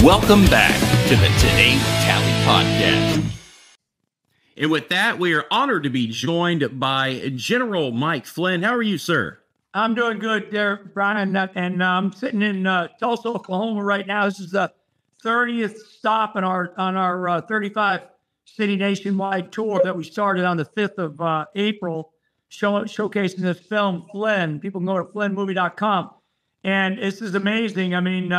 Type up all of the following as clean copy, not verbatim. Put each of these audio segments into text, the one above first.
Welcome back to the Today Tally Podcast. And with that, we are honored to be joined by General Mike Flynn. How are you, sir? I'm doing good there, Brian, and I'm sitting in Tulsa, Oklahoma right now. This is the 30th stop on our 35 city nationwide tour that we started on the 5th of April, showcasing this film, Flynn. People can go to FlynnMovie.com, and this is amazing. I mean,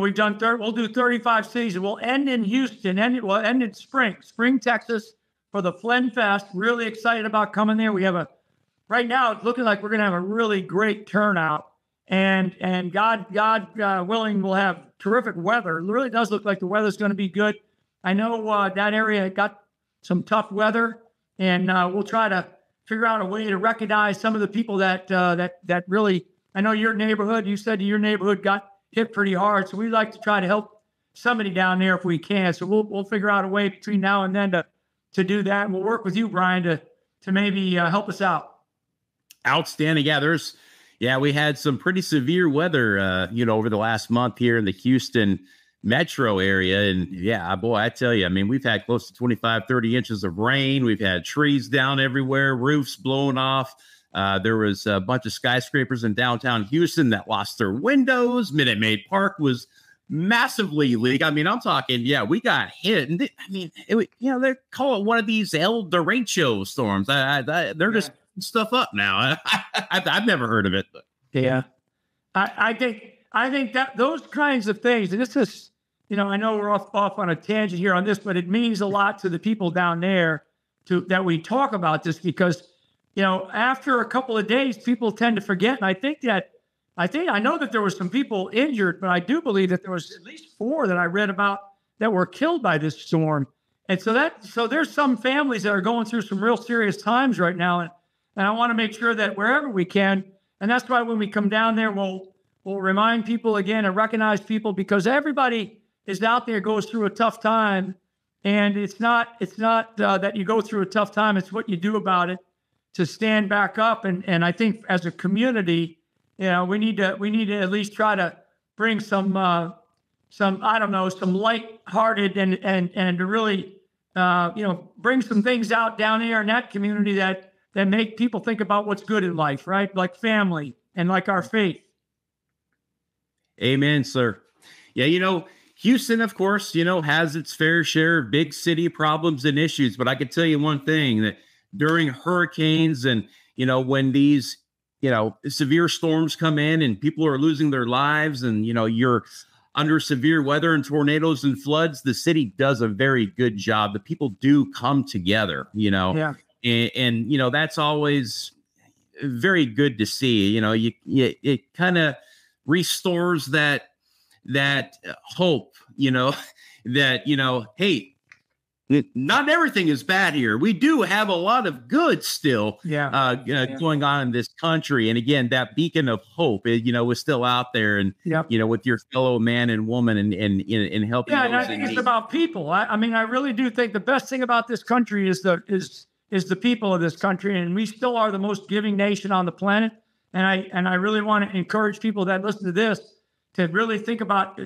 we've done we'll do 35 cities, and we'll end in Houston, we'll end in Spring, Texas, for the Flynn Fest. Really excited about coming there. We have right now, it's looking like we're going to have a really great turnout, and God willing, we'll have terrific weather. It really does look like the weather's going to be good. I know that area got some tough weather, and we'll try to figure out a way to recognize some of the people that really. I know your neighborhood. You said your neighborhood got hit pretty hard, so we'd like to try to help somebody down there if we can. So we'll figure out a way between now and then to do that, and we'll work with you, Brian, to maybe help us out. Outstanding. Yeah, we had some pretty severe weather, over the last month here in the Houston metro area. And yeah, boy, I tell you, I mean, we've had close to 25, 30 inches of rain. We've had trees down everywhere, roofs blown off. There was a bunch of skyscrapers in downtown Houston that lost their windows. Minute Maid Park was massively leaked. I mean, I'm talking, we got hit. And they call it one of these El Derecho storms. They're just stuff up now. I've never heard of it. But. Yeah. I think that those kinds of things, and this is, I know we're off on a tangent here on this, but it means a lot to the people down there that we talk about this because, after a couple of days, people tend to forget. And I know that there were some people injured, but I do believe that there was at least 4 that I read about that were killed by this storm. And so there's some families that are going through some real serious times right now. And I want to make sure that wherever we can, and that's why when we come down there, we'll remind people again and recognize people because everybody is out there goes through a tough time. And it's not that you go through a tough time. It's what you do about it to stand back up. And I think as a community, we need to at least try to bring some lighthearted and to really, bring some things out down here in that community that make people think about what's good in life, right? Like family and like our faith. Amen, sir. Yeah, Houston, of course, has its fair share of big city problems and issues. But I can tell you one thing, that during hurricanes and, when these, severe storms come in and people are losing their lives and, you're under severe weather and tornadoes and floods, the city does a very good job. The people do come together, Yeah. And that's always very good to see. It kind of restores that hope, that, hey, not everything is bad here. We do have a lot of good still going on in this country. And again, that beacon of hope, is still out there and, with your fellow man and woman and helping. Yeah, and I think it's about people. I mean, I really do think the best thing about this country is the people of this country. And we still are the most giving nation on the planet. And I really want to encourage people that listen to this to really think about,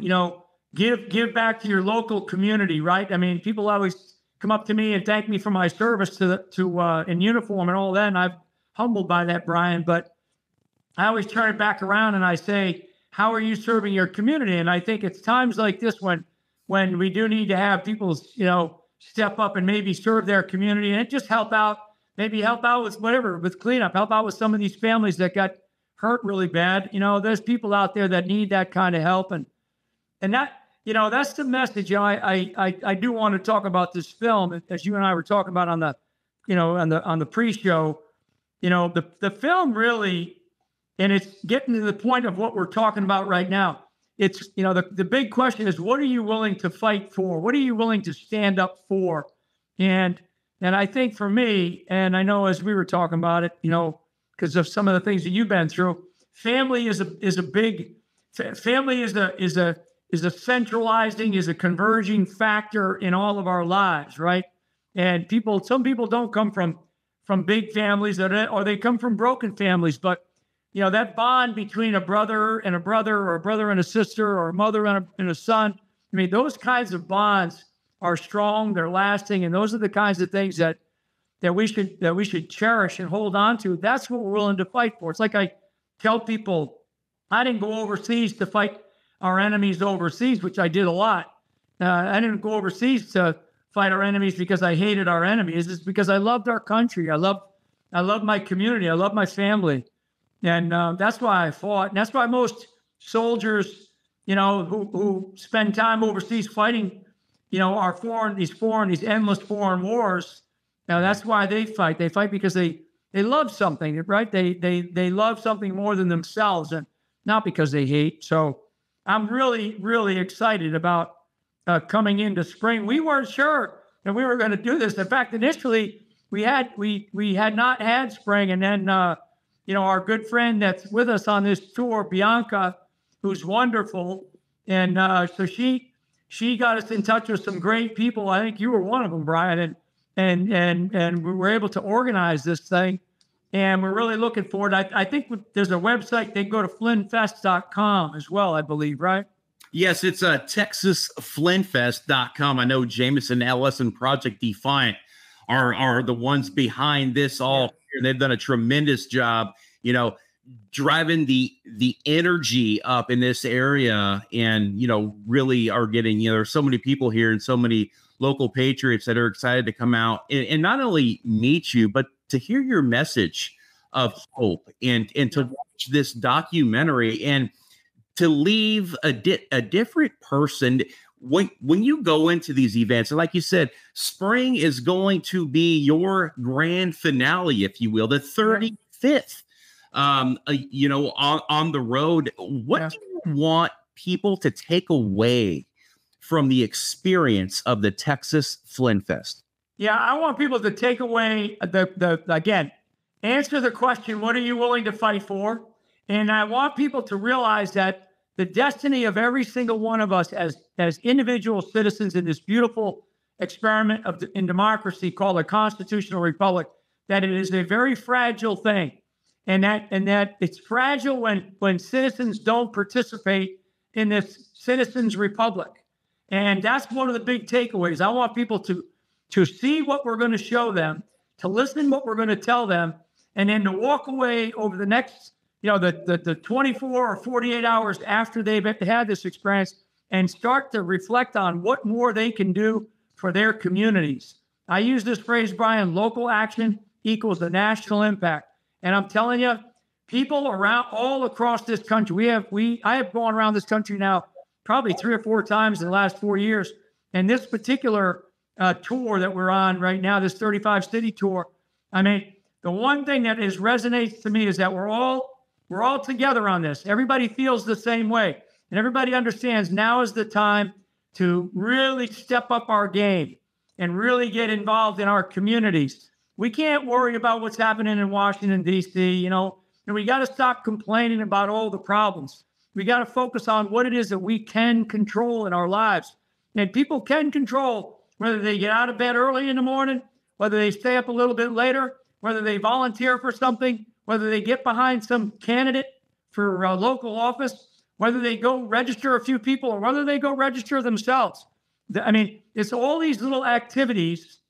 give back to your local community, right? I mean, people always come up to me and thank me for my service to in uniform and all that. And I'm humbled by that, Brian. But I always turn it back around and I say, how are you serving your community? And I think it's times like this when we do need to have people, step up and maybe serve their community and just help out with whatever, with cleanup, help out with some of these families that got hurt really bad. There's people out there that need that kind of help. And that, that's the message. I do want to talk about this film, as you and I were talking about on the pre-show. The film really, and it's getting to the point of what we're talking about right now. It's, the big question is, what are you willing to fight for? What are you willing to stand up for? And I think for me, and I know as we were talking about it, because of some of the things that you've been through, family is a centralizing, is a converging factor in all of our lives, right? And some people don't come from big families or they come from broken families, but that bond between a brother and a brother or a brother and a sister or a mother and a son, I mean, those kinds of bonds are strong, they're lasting, and those are the kinds of things that we should cherish and hold on to. That's what we're willing to fight for. It's like I tell people, I didn't go overseas to fight our enemies overseas, which I did a lot. I didn't go overseas to fight our enemies because I hated our enemies. It's because I loved our country. I love my community. I love my family. And that's why I fought. And that's why most soldiers, who spend time overseas fighting, are these endless foreign wars. Now that's why they fight. They fight because they love something, right? They love something more than themselves, and not because they hate. So I'm really, really excited about coming into spring. We weren't sure that we were going to do this. In fact, initially we had not had spring, and then our good friend that's with us on this tour, Bianca, who's wonderful, and so she got us in touch with some great people. I think you were one of them, Brian, and we were able to organize this thing, and we're really looking forward. I think there's a website. They can go to FlynnFest.com as well, I believe, right? Yes, it's TexasFlynnFest.com. I know Jameson Ellis and Project Defiant are the ones behind this all. Yeah. They've done a tremendous job, driving the energy up in this area, and really are getting, there's so many people here and so many local patriots that are excited to come out and not only meet you, but to hear your message of hope and to watch this documentary and to leave a different person. When you go into these events, and like you said, spring is going to be your grand finale, if you will, the 35th, on the road. What do you want people to take away from the experience of the Texas Flynn Fest? Yeah, I want people to take away again, answer the question, what are you willing to fight for? And I want people to realize that the destiny of every single one of us as individual citizens in this beautiful experiment in democracy called a constitutional republic, that it is a very fragile thing. And that it's fragile when citizens don't participate in this citizens' republic. And that's one of the big takeaways. I want people to see what we're going to show them, to listen what we're going to tell them, and then to walk away over the next, the 24 or 48 hours after they've had this experience and start to reflect on what more they can do for their communities. I use this phrase, Brian, local action equals the national impact. And I'm telling you, people around all across this country, I have gone around this country now probably 3 or 4 times in the last 4 years. And this particular tour that we're on right now, this 35 city tour, I mean, the one thing that resonates to me is that we're all together on this. Everybody feels the same way. And everybody understands now is the time to really step up our game and really get involved in our communities. We can't worry about what's happening in Washington, D.C., and we got to stop complaining about all the problems. We got to focus on what it is that we can control in our lives. And people can control whether they get out of bed early in the morning, whether they stay up a little bit later, whether they volunteer for something, whether they get behind some candidate for local office, whether they go register a few people, or whether they go register themselves. I mean, it's all these little activities,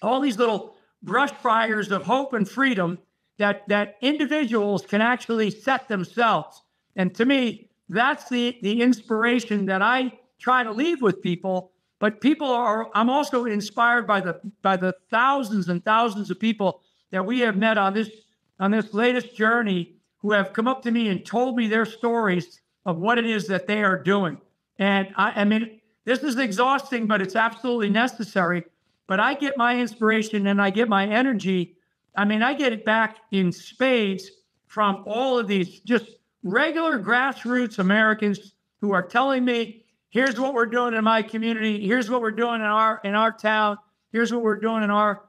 all these little brush fires of hope and freedom that individuals can actually set themselves. And to me, that's the inspiration that I try to leave with people. But I'm also inspired by the thousands and thousands of people that we have met on this latest journey, who have come up to me and told me their stories of what it is that they are doing. And I mean, this is exhausting, but it's absolutely necessary. But I get my inspiration and I get my energy. I mean, I get it back in spades from all of these just regular grassroots Americans who are telling me, here's what we're doing in my community. Here's what we're doing in our town. Here's what we're doing in our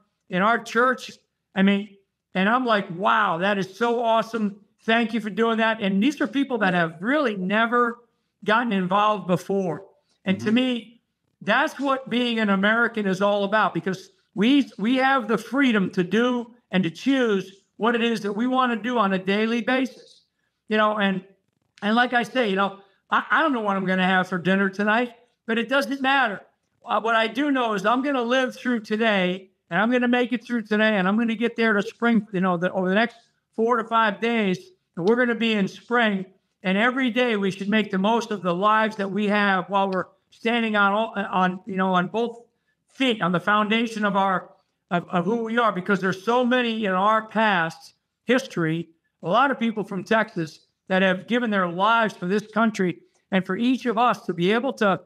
church. I mean, and I'm like, wow, that is so awesome. Thank you for doing that. And these are people that have really never gotten involved before. And to me, that's what being an American is all about, because we have the freedom to do and to choose what it is that we want to do on a daily basis. And like I say, I don't know what I'm going to have for dinner tonight, but it doesn't matter. What I do know is I'm going to live through today, and I'm going to make it through today, and I'm going to get there to spring, over the next 4 to 5 days, and we're going to be in spring. And every day we should make the most of the lives that we have while we're standing on both feet, on the foundation of who we are, because there's so many in our past history, a lot of people from Texas that have given their lives for this country, and for each of us to be able to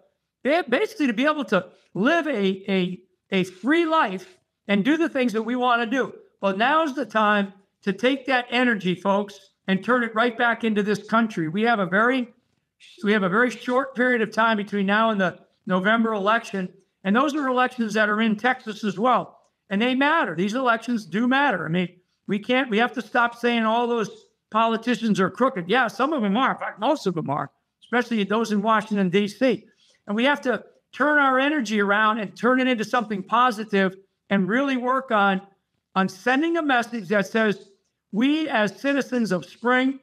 live a free life and do the things that we want to do. Well, now's the time to take that energy, folks, and turn it right back into this country. We have a very short period of time between now and the November election, and those are elections that are in Texas as well, and they matter. These elections do matter. I mean, we have to stop saying all those politicians are crooked. Yeah, some of them are. In fact, most of them are, especially those in Washington, D.C. And we have to turn our energy around and turn it into something positive and really work on sending a message that says, we as citizens of Spring,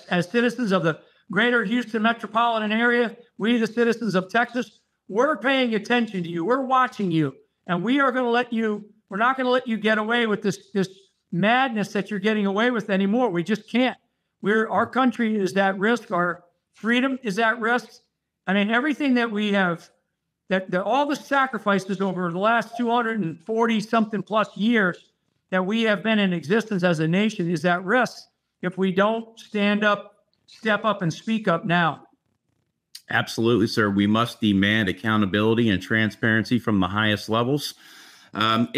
as citizens of the greater Houston metropolitan area, we the citizens of Texas, we're paying attention to you. We're watching you. And we're not going to let you get away with this madness that you're getting away with anymore. We just can't. Our country is at risk. Our freedom is at risk. I mean, everything that we have, all the sacrifices over the last 240 something plus years that we have been in existence as a nation is at risk if we don't stand up, step up, and speak up now. Absolutely, sir. We must demand accountability and transparency from the highest levels. And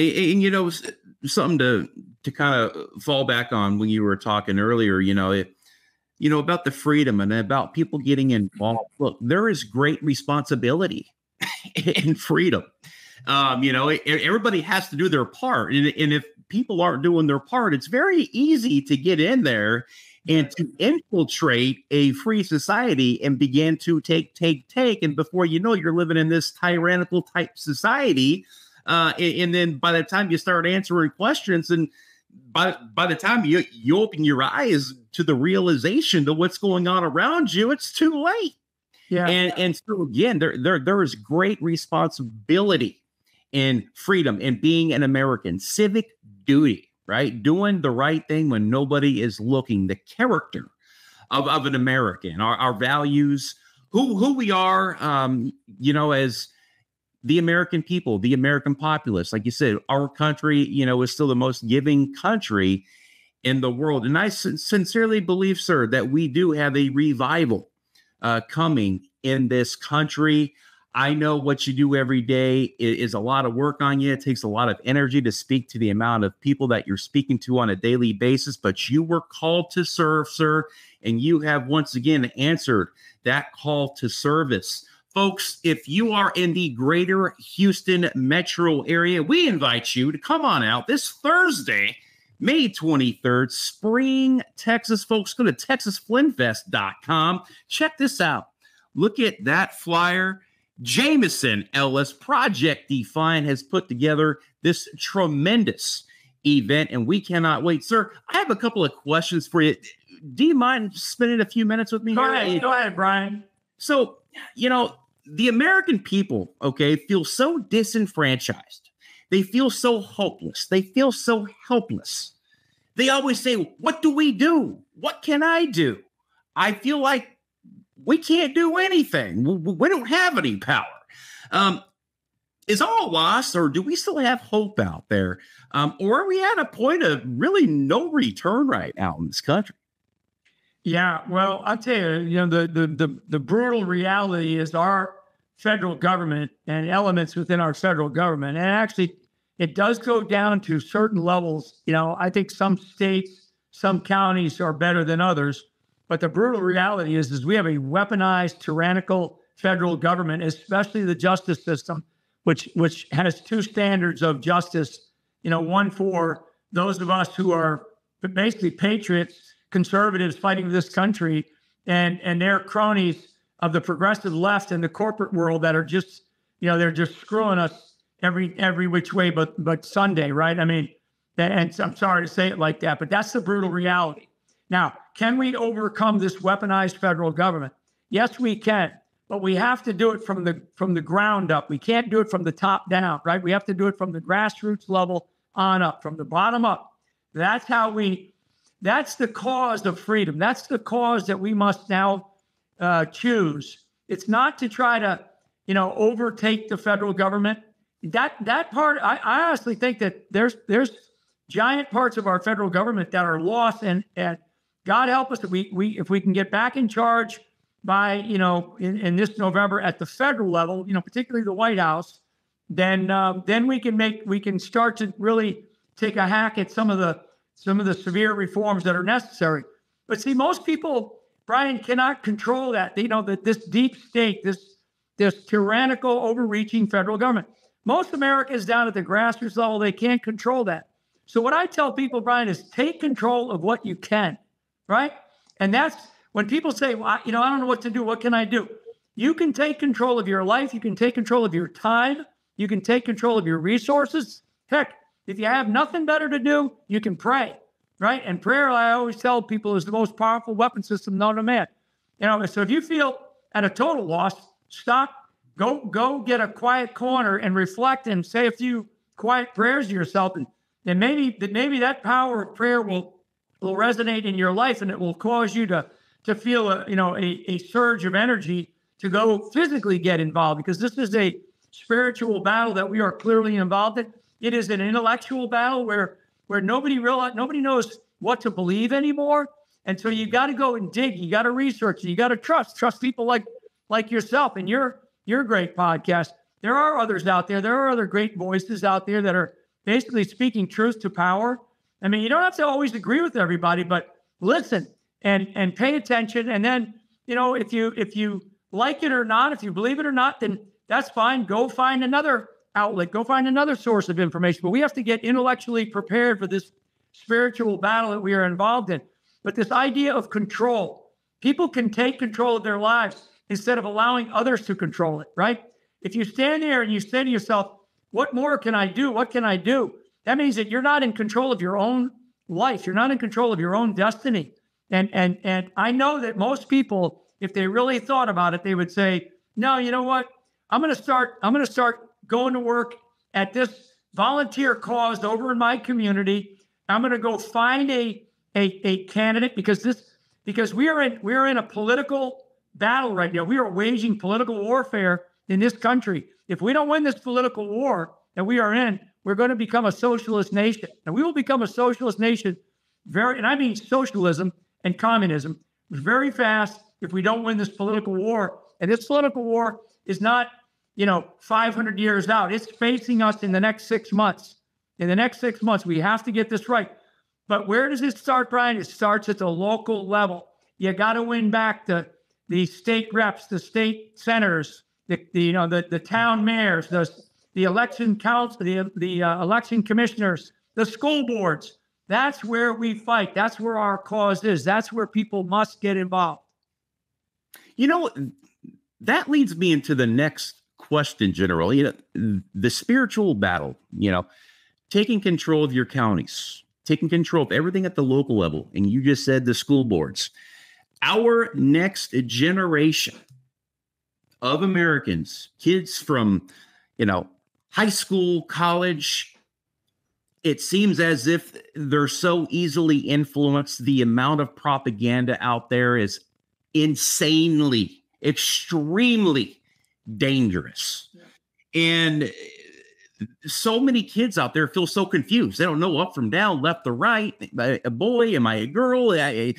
something to kind of fall back on when you were talking earlier, about the freedom and about people getting involved. Look, there is great responsibility in freedom. Everybody has to do their part. And if people aren't doing their part, it's very easy to get in there and to infiltrate a free society and begin to take. And before you know, you're living in this tyrannical type society. And then by the time you start answering questions, and by the time you open your eyes to the realization of what's going on around you, it's too late. Yeah. And so again, there is great responsibility in freedom and being an American, civic duty, right? Doing the right thing when nobody is looking, the character of an American, our values, who we are, as the American people, the American populace. Like you said, our country, is still the most giving country in the world. And I sincerely believe, sir, that we do have a revival coming in this country. I know what you do every day is a lot of work on you. It takes a lot of energy to speak to the amount of people that you're speaking to on a daily basis, but you were called to serve, sir, and you have once again answered that call to service. Folks, if you are in the greater Houston metro area, we invite you to come on out this Thursday, May 23rd, Spring, Texas. Folks, go to TexasFlynnFest.com. Check this out. Look at that flyer. Jameson Ellis, Project Defiant, has put together this tremendous event, and we cannot wait. Sir, I have a couple of questions for you. Do you mind spending a few minutes with me? Go ahead, Brian. So, the American people, feel so disenfranchised. They feel so hopeless. They feel so helpless. They always say, what do we do? What can I do? I feel like we can't do anything. We don't have any power. Is all lost, or do we still have hope out there? Or are we at a point of really no return right now in this country? Yeah, well, I'll tell you, the brutal reality is our federal government and elements within our federal government. And actually, it does go down to certain levels. I think some states, some counties are better than others. But the brutal reality is we have a weaponized, tyrannical federal government, especially the justice system, which has two standards of justice. One for those of us who are basically patriots, conservatives fighting for this country, and their cronies of the progressive left and the corporate world that are just, they're just screwing us every which way but Sunday, right? I mean, and I'm sorry to say it like that, but that's the brutal reality. Now, can we overcome this weaponized federal government? Yes, we can. but we have to do it from the ground up. We can't do it from the top down, right? We have to do it from the grassroots level on up, from the bottom up. That's the cause of freedom. That's the cause that we must now choose. It's not to try to, overtake the federal government. That part, I honestly think that there's giant parts of our federal government that are lost, and God help us if we can get back in charge by, in this November at the federal level, particularly the White House, then we can start to really take a hack at some of the severe reforms that are necessary. But see, most people, Brian, cannot control that. That this deep state, this tyrannical, overreaching federal government. Most America is down at the grassroots level. They can't control that. So what I tell people, Brian, is take control of what you can, right? And that's when people say, well, I don't know what to do. What can I do? You can take control of your life. You can take control of your time. You can take control of your resources. Heck, if you have nothing better to do, you can pray, right? And prayer, I always tell people, is the most powerful weapon system known to man. So if you feel at a total loss, stop, go get a quiet corner and reflect and say a few quiet prayers to yourself. And maybe that power of prayer will resonate in your life, and it will cause you to feel a surge of energy to go physically get involved, because this is a spiritual battle that we are clearly involved in. It is an intellectual battle where nobody knows what to believe anymore. And so you got to go and dig. You got to research. You got to trust people like yourself and your great podcast. There are others out there. There are other great voices out there that are basically speaking truth to power. I mean, you don't have to always agree with everybody, but listen and pay attention. And then, if you like it or not, if you believe it or not, then that's fine. Go find another outlet. Go find another source of information. But we have to get intellectually prepared for this spiritual battle that we are involved in. But this idea of control, people can take control of their lives instead of allowing others to control it, right? If you stand there and you say to yourself, what more can I do? What can I do? That means that you're not in control of your own life. You're not in control of your own destiny. And I know that most people, if they really thought about it, they would say, no, you know what? I'm going to start going to work at this volunteer cause over in my community. I'm going to go find a candidate because we are in a political battle right now. We are waging political warfare in this country. If we don't win this political war that we are in, we're going to become a socialist nation. And we will become a socialist nation and I mean socialism and communism very fast if we don't win this political war. And this political war is not, 500 years out. It's facing us in the next 6 months. In the next 6 months, we have to get this right. But where does it start, Brian? It starts at the local level. You got to win back the state reps, the state senators, the town mayors, the election council, the election commissioners, the school boards. That's where we fight. That's where our cause is. That's where people must get involved. That leads me into the next question, General. The spiritual battle, taking control of your counties, taking control of everything at the local level. And you just said the school boards. Our next generation of Americans, kids from, high school, college, it seems as if they're so easily influenced. The amount of propaganda out there is insanely, extremely dangerous. Yeah. And so many kids out there feel so confused. They don't know up from down, left to right. A boy, am I a girl? The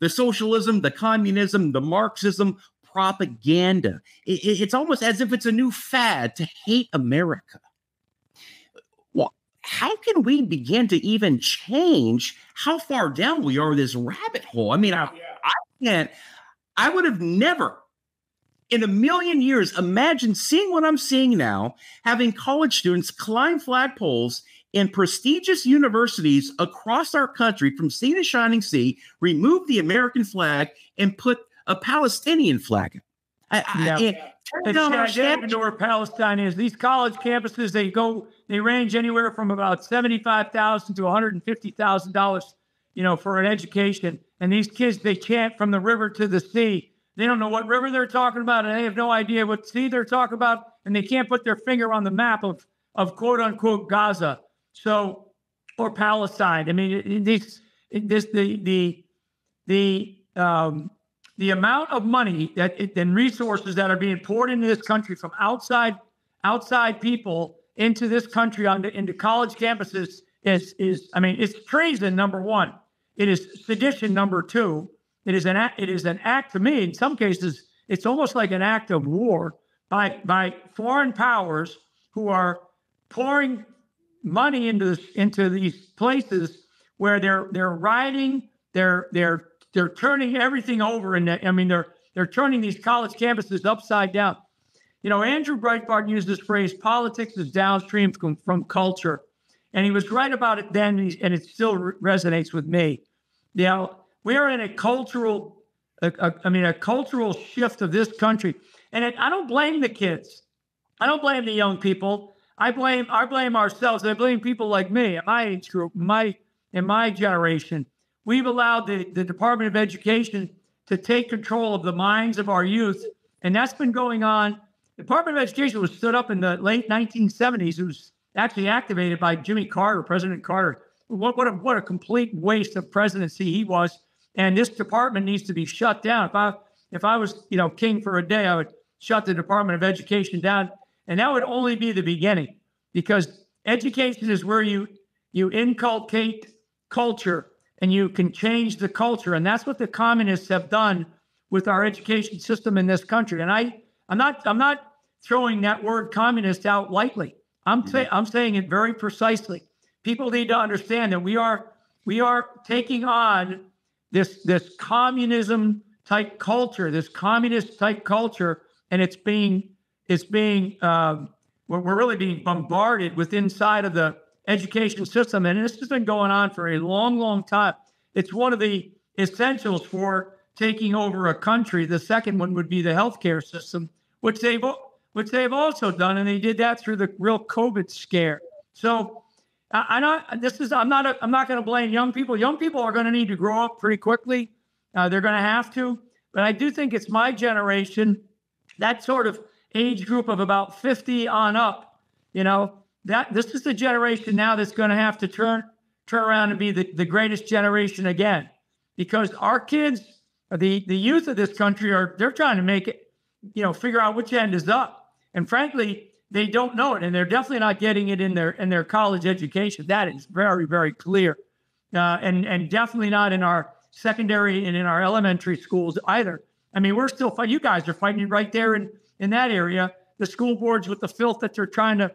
socialism, the communism, the Marxism, propaganda. It's almost as if it's a new fad to hate America. Well, how can we begin to even change how far down we are this rabbit hole? I mean, I can't. I would have never in a million years imagined seeing what I'm seeing now, having college students climb flagpoles in prestigious universities across our country from sea to shining sea, remove the American flag and put a Palestinian flag. I don't understand where Palestine is. These college campuses, they range anywhere from about $75,000 to $150,000, for an education. And these kids, they chant from the river to the sea. They don't know what river they're talking about, and they have no idea what sea they're talking about, and they can't put their finger on the map of quote unquote Gaza, or Palestine. I mean, the amount of money and resources that are being poured into this country from outside people into this country into college campuses is I mean, it's treason, number one. It is sedition, number two. It is an act, to me, in some cases, it's almost like an act of war by foreign powers who are pouring money into these places where they're rioting, they're turning everything over, and they're turning these college campuses upside down. You know, Andrew Breitbart used this phrase, "Politics is downstream from culture," and he was right about it then, and it still resonates with me. You know, we are in a cultural shift of this country, and I don't blame the kids. I don't blame the young people. I blame ourselves. I blame people like me, at my age group, in my generation. We've allowed the Department of Education to take control of the minds of our youth, and that's been going on. The Department of Education was stood up in the late 1970s. It was actually activated by Jimmy Carter, President Carter. What a complete waste of presidency he was. And this department needs to be shut down. If I was, king for a day, I would shut the Department of Education down. And that would only be the beginning, because education is where you inculcate culture and you can change the culture. And that's what the communists have done with our education system in this country. And I'm not throwing that word communist out lightly. I'm saying it very precisely. People need to understand that we are taking on this communism type culture, this communist type culture, and we're really being bombarded with inside of the education system. And this has been going on for a long, long time. It's one of the essentials for taking over a country. The second one would be the healthcare system, which they've also done, and they did that through the real COVID scare. So I'm not going to blame young people. Young people are going to need to grow up pretty quickly. They're going to have to. But I do think it's my generation, that sort of age group of about 50 on up, that this is the generation now that's going to have to turn around and be the greatest generation again, because our kids, the youth of this country, they're trying to make it, figure out which end is up. And frankly, they don't know it, and they're definitely not getting it in their college education. That is very, very clear, and definitely not in our secondary and in our elementary schools either. I mean, we're still fighting. You guys are fighting right there in that area. The school boards with the filth that they're trying to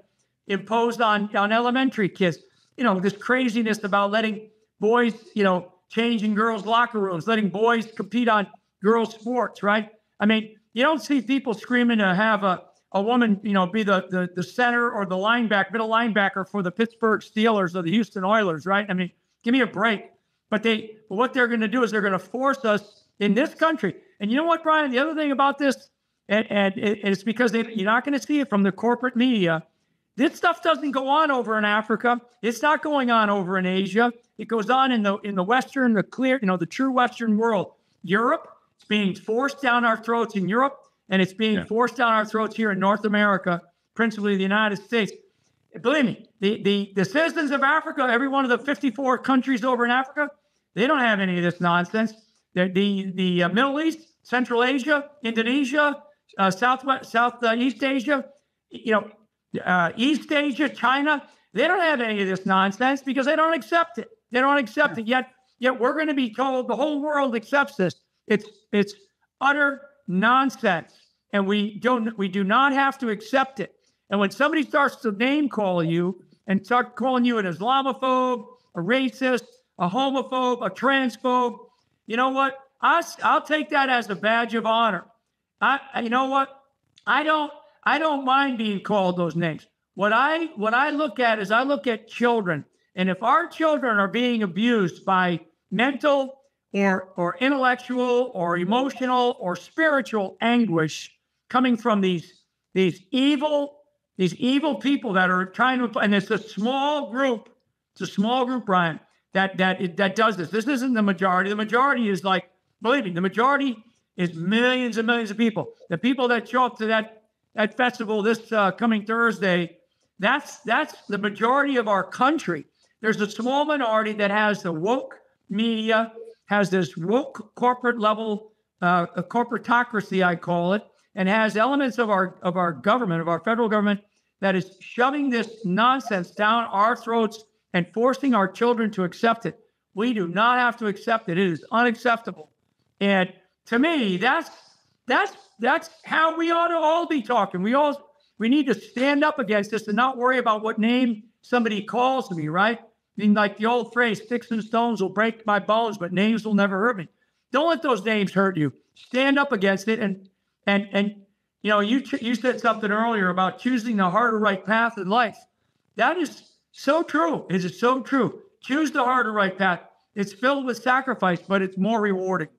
impose on elementary kids. This craziness about letting boys, change in girls' locker rooms, letting boys compete on girls' sports, right? I mean, you don't see people screaming to have a woman, be the center or the middle linebacker for the Pittsburgh Steelers or the Houston Oilers, right? I mean, give me a break. But what they're going to do is they're going to force us in this country. And you know what, Brian? The other thing about this, and it's because you're not going to see it from the corporate media. This stuff doesn't go on over in Africa. It's not going on over in Asia. It goes on in the Western, the true Western world. Europe, it's being forced down our throats in Europe. And it's being forced down our throats here in North America, principally the United States. Believe me, the citizens of Africa, every one of the 54 countries over in Africa, they don't have any of this nonsense. The Middle East, Central Asia, Indonesia, Southeast Asia, East Asia, China, they don't have any of this nonsense because they don't accept it. They don't accept it yet. Yet we're going to be told the whole world accepts this. It's utter nonsense, and we do not have to accept it. And when somebody starts to name call you and start calling you an Islamophobe, a racist, a homophobe, a transphobe, you know what? I'll take that as a badge of honor. You know what? I don't mind being called those names. What I look at is I look at children, and if our children are being abused by mental or intellectual or emotional or spiritual anguish coming from these evil people that are trying to, and it's a small group, Brian, that does this. This isn't the majority. The majority is like, believe me, the majority is millions and millions of people. The people that show up to that festival this coming Thursday, that's the majority of our country. There's a small minority that has the woke media, has this woke corporate level, a corporatocracy, I call it, and has elements of our government, of our federal government, that is shoving this nonsense down our throats and forcing our children to accept it. We do not have to accept it. It is unacceptable. And to me, that's how we ought to all be talking. We need to stand up against this and not worry about what name somebody calls me, right? I mean, like the old phrase, sticks and stones will break my bones, but names will never hurt me. Don't let those names hurt you. Stand up against it. And you know, you said something earlier about choosing the harder right path in life. That is so true. It is so true. Choose the harder right path. It's filled with sacrifice, but it's more rewarding.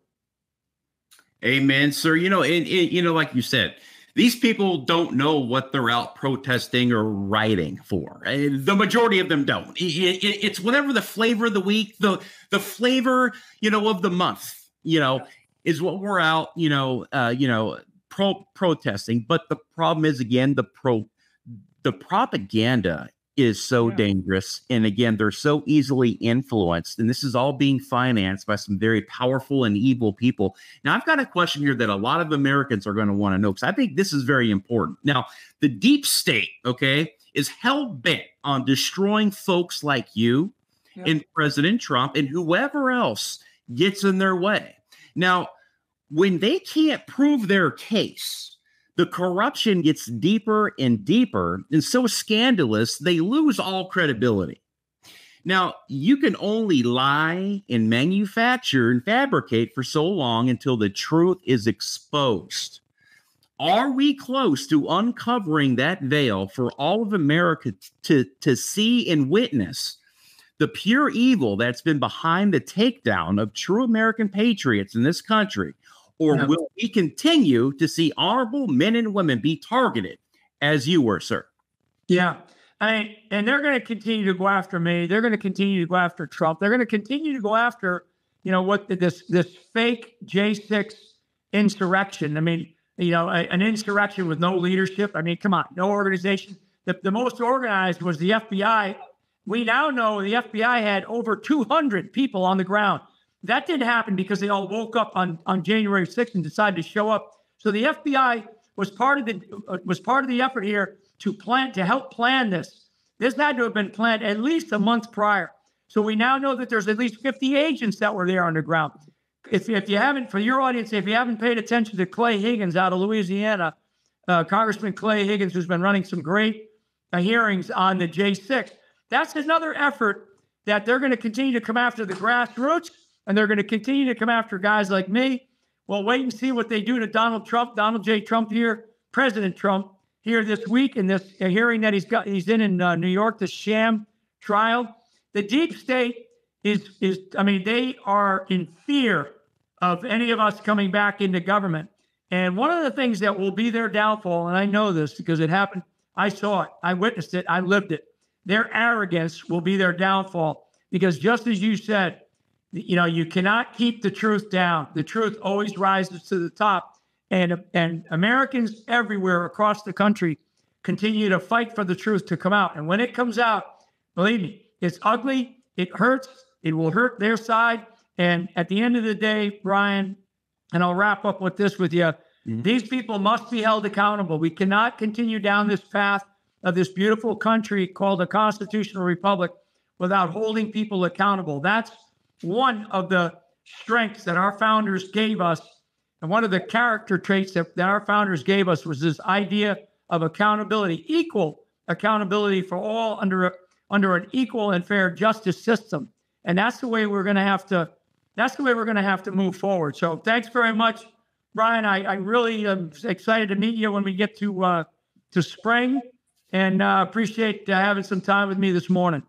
Amen, sir. You know, like you said, these people don't know what they're out protesting or writing for. The majority of them don't. It's whatever the flavor of the week, the flavor, of the month, is what we're out, protesting. But the problem is, again, the propaganda is so dangerous. And again, they're so easily influenced. And this is all being financed by some very powerful and evil people. Now, I've got a question here that a lot of Americans are going to want to know, because I think this is very important. Now, the deep state, is hell-bent on destroying folks like you and President Trump and whoever else gets in their way. Now, when they can't prove their case, the corruption gets deeper and deeper and so scandalous, they lose all credibility. Now, you can only lie and manufacture and fabricate for so long until the truth is exposed. Are we close to uncovering that veil for all of America to see and witness the pure evil that's been behind the takedown of true American patriots in this country? Or will we continue to see honorable men and women be targeted as you were, sir? Yeah. And they're going to continue to go after me. They're going to continue to go after Trump. They're going to continue to go after, this fake J6 insurrection. I mean, an insurrection with no leadership. I mean, come on, no organization. The most organized was the FBI. We now know the FBI had over 200 people on the ground. That didn't happen because they all woke up on January 6th and decided to show up. So the FBI was part of the effort here to help plan this. This had to have been planned at least a month prior. So we now know that there's at least 50 agents that were there on the ground. If you haven't, for your audience, if you haven't paid attention to Clay Higgins out of Louisiana, Congressman Clay Higgins, who's been running some great hearings on the J6, that's another effort that they're going to continue to come after the grassroots. And they're going to continue to come after guys like me. Well, wait and see what they do to Donald J. Trump here, President Trump here this week in this hearing that he's in New York, the sham trial. The deep state they are in fear of any of us coming back into government. And one of the things that will be their downfall, and I know this because it happened, I saw it, I witnessed it, I lived it. Their arrogance will be their downfall, because just as you said, you cannot keep the truth down. The truth always rises to the top. And Americans everywhere across the country continue to fight for the truth to come out. And when it comes out, believe me, it's ugly. It hurts. It will hurt their side. And at the end of the day, Brian, and I'll wrap up with this with you, these people must be held accountable. We cannot continue down this path of this beautiful country called a constitutional republic without holding people accountable. That's one of the strengths that our founders gave us, and one of the character traits that our founders gave us was this idea of accountability, equal accountability for all under an equal and fair justice system. And that's the way we're going to have to move forward. So thanks very much, Brian. I really am excited to meet you when we get to spring, and appreciate having some time with me this morning.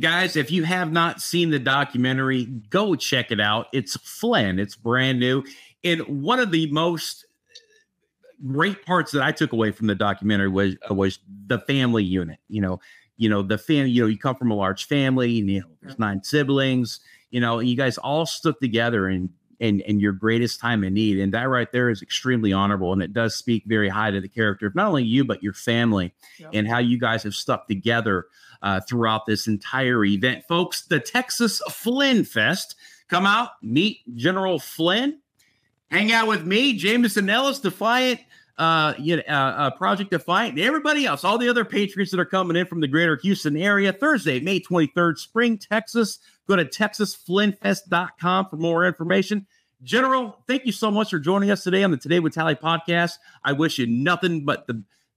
Guys, if you have not seen the documentary, go check it out. It's Flynn. It's brand new. And one of the most great parts that I took away from the documentary was the family unit. The family, you come from a large family, and, there's 9 siblings, and you guys all stuck together, and in your greatest time of need. And that right there is extremely honorable. And it does speak very high to the character of not only you, but your family, and how you guys have stuck together throughout this entire event. Folks, the Texas Flynn Fest. Come out, meet General Flynn, hang out with me, Jameson Ellis, Defiant, Project Defiant, and everybody else, all the other Patriots that are coming in from the greater Houston area. Thursday, May 23rd, Spring, Texas. Go to TexasFlynnFest.com for more information. General, thank you so much for joining us today on the Today with Tally podcast. I wish you nothing but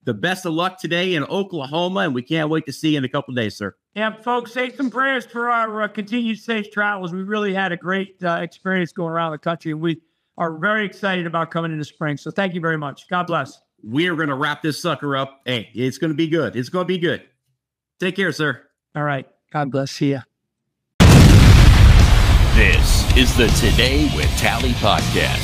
the best of luck today in Oklahoma, and we can't wait to see you in a couple of days, sir. Yeah, folks, say some prayers for our continued safe travels. We really had a great experience going around the country, and we are very excited about coming into spring. So thank you very much. God bless. We are going to wrap this sucker up. Hey, it's going to be good. It's going to be good. Take care, sir. All right. God bless. See ya. This is the Today with Tally podcast.